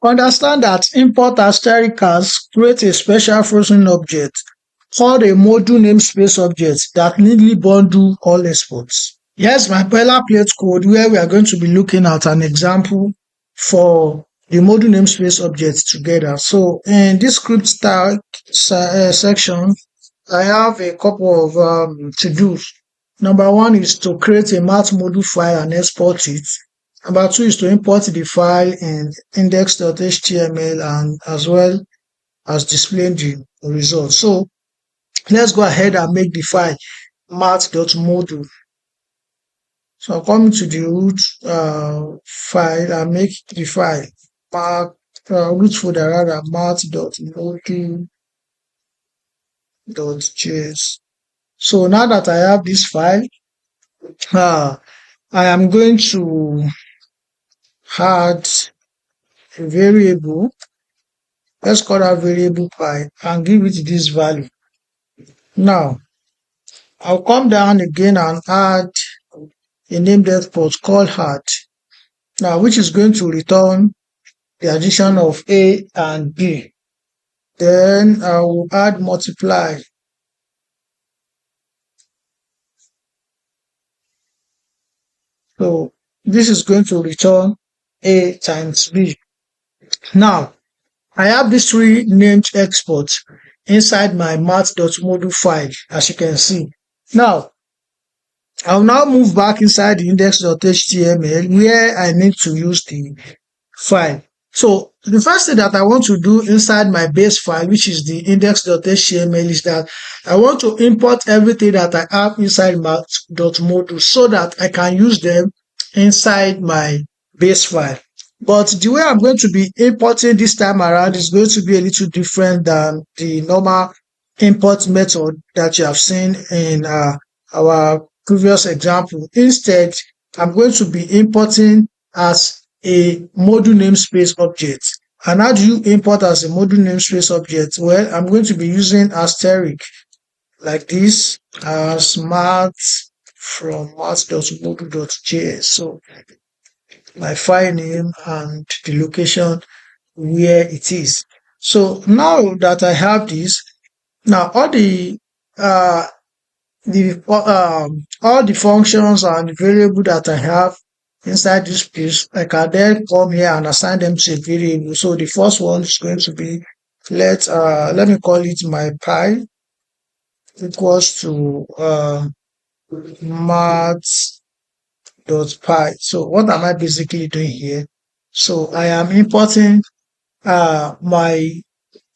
Understand that import asterisk create a special frozen object called a module namespace object that neatly bundle all exports. Here's my boilerplate code where we are going to be looking at an example for the module namespace object together. So in this script style section, I have a couple of to-dos. Number one is to create a math module file and export it. Number two is to import the file in index.html and as well as displaying the result. So let's go ahead and make the file math.module. So I'll come to the root file and make the file root folder rather math.module.js. So now that I have this file, I am going to add a variable. Let's call that variable pi and give it this value. Now, I'll come down again and add a named export called add. Now, which is going to return the addition of A and B. Then I will add multiply. So this is going to return A times B. Now, I have these three named exports inside my math.module file, as you can see. Now, I'll now move back inside the index.html where I need to use the file. So the first thing that I want to do inside my base file, which is the index.html, is that I want to import everything that I have inside math.module so that I can use them inside my base file. But the way I'm going to be importing this time around is going to be a little different than the normal import method that you have seen in our previous example. Instead, I'm going to be importing as a module namespace object. And how do you import as a module namespace object? Well, I'm going to be using asterisk like this as math from math.module.js. So my file name and the location where it is. So now that I have this, now all the functions and the variable that I have inside this piece, I can then come here and assign them to a variable. So the first one is going to be let me call it my pi equals to math.py. So what am I basically doing here? So I am importing my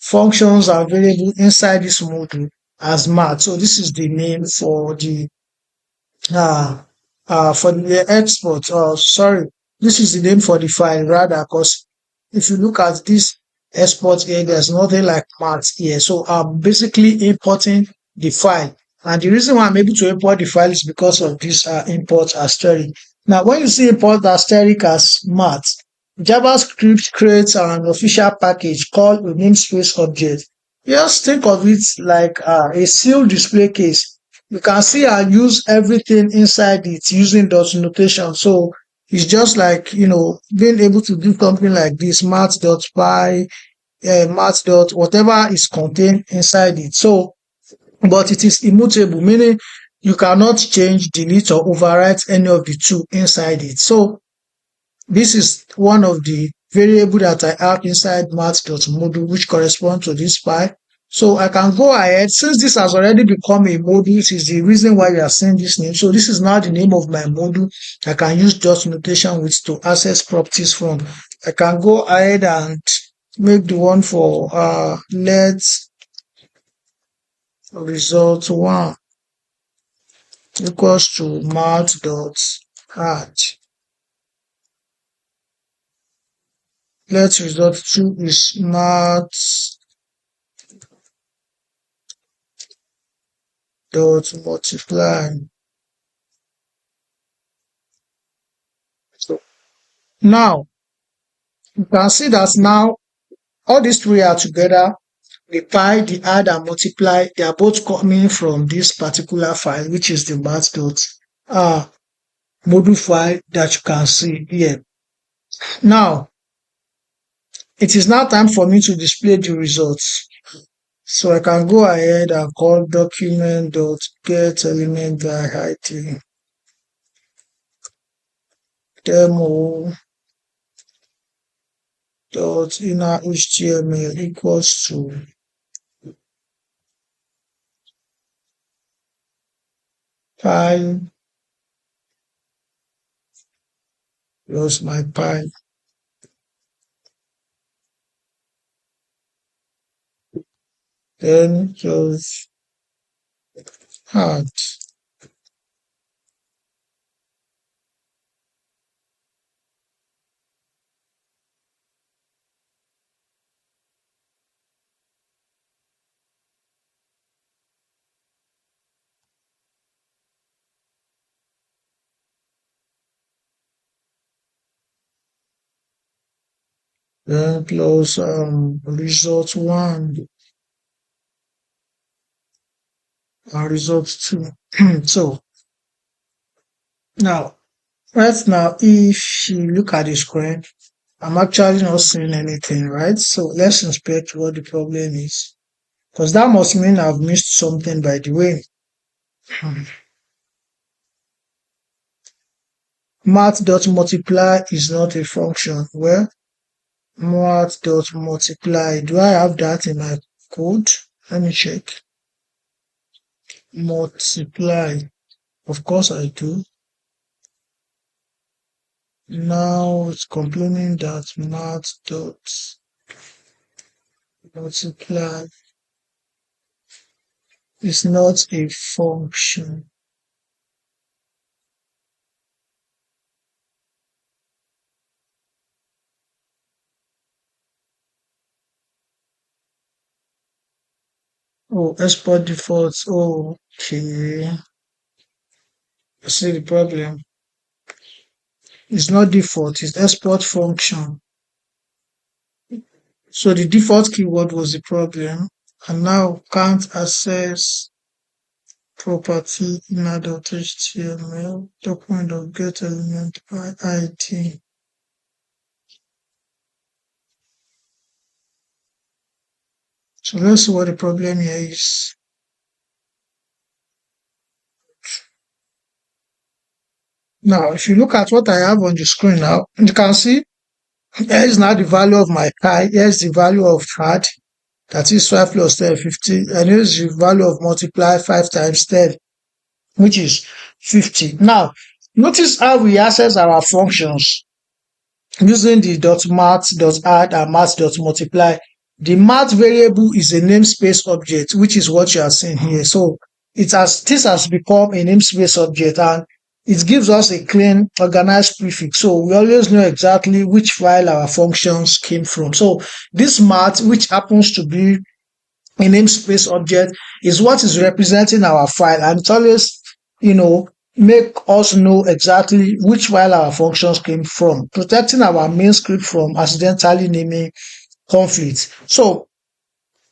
functions and variable inside this module as math. So this is the name for the export. Sorry, this is the name for the file rather, because if you look at this export here, there's nothing like math here. So I'm basically importing the file. And the reason why I'm able to import the file is because of this import asterisk. Now, when you see import asterisk as math, JavaScript creates an official package called a namespace object. Just think of it like a sealed display case. You can see I use everything inside it using dot notation. So it's just like, being able to do something like this, math.py, math. Whatever is contained inside it. So, but it is immutable, meaning you cannot change, delete, or overwrite any of the two inside it. So this is one of the variable that I have inside math.module, which correspond to this file. So I can go ahead, since this has already become a module, this is the reason why we are seeing this name. So this is now the name of my module. I can use dot notation with to access properties from. I can go ahead and make the one for let's result 1 equals to math.add. Let's result 2 is math.multiply. So now you can see that now all these three are together. The pi, the add, and multiply, they are both coming from this particular file, which is the math.module file that you can see here. Now, It is now time for me to display the results. So I can go ahead and call document.getElement.id demo.inner.html equals to pi plus my pi. Then just add. Then plus result 1 and result 2. So now, right now, if you look at the screen, I'm actually not seeing anything, right? So let's inspect what the problem is. Because that must mean I've missed something by the way. Math.multiply is not a function. Well, math.multiply. Do I have that in my code? Let me check. Multiply. Of course I do. Now it's complaining that math.multiply is not a function. Oh, export defaults. Oh, okay. I see the problem. It's not default, it's export function. So the default keyword was the problem. And now can't access property inner.html document.getElement by ID. So let's see what the problem here is. Now, if you look at what I have on the screen now, you can see here is now the value of my pi. Here's the value of had, that is 5 plus 10, 50. And here's the value of multiply 5 times 10, which is 50. Now, notice how we access our functions using the .math.add and math.multiply. The math variable is a namespace object, which is what you are seeing here. So this has become a namespace object, and it gives us a clean, organized prefix. So we always know exactly which file our functions came from. So this math, which happens to be a namespace object, is what is representing our file, and it's always, make us know exactly which file our functions came from, protecting our main script from accidentally naming conflicts. So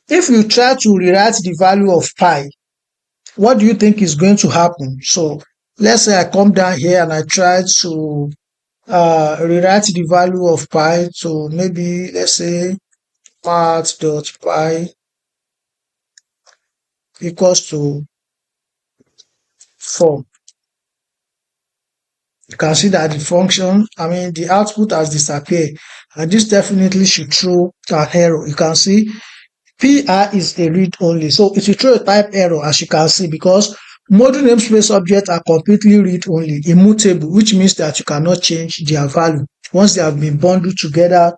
if you try to rewrite the value of pi, what do you think is going to happen? So let's say I come down here and I try to rewrite the value of pi to maybe, let's say, math.pi equals to 4. You can see that the output has disappeared, and this definitely should throw an error. You can see PR is a read only, so it will throw a type error, as you can see, because module namespace objects are completely read only, immutable, which means that you cannot change their value once they have been bundled together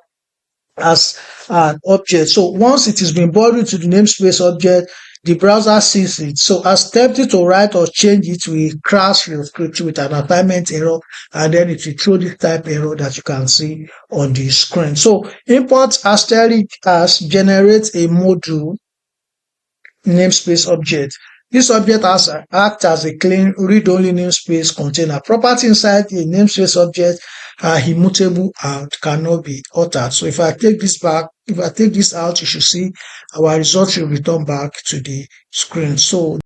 as an object. So once it has been bundled to the namespace object, the browser sees it. So as tempted to write or change it, we crash your script with an assignment error, and then it will throw the type error that you can see on the screen. So import asterisk as generates a module namespace object. This object acts as a clean read-only namespace container. Property inside a namespace object are immutable and cannot be altered. So if I take this out, you should see our result will return back to the screen. So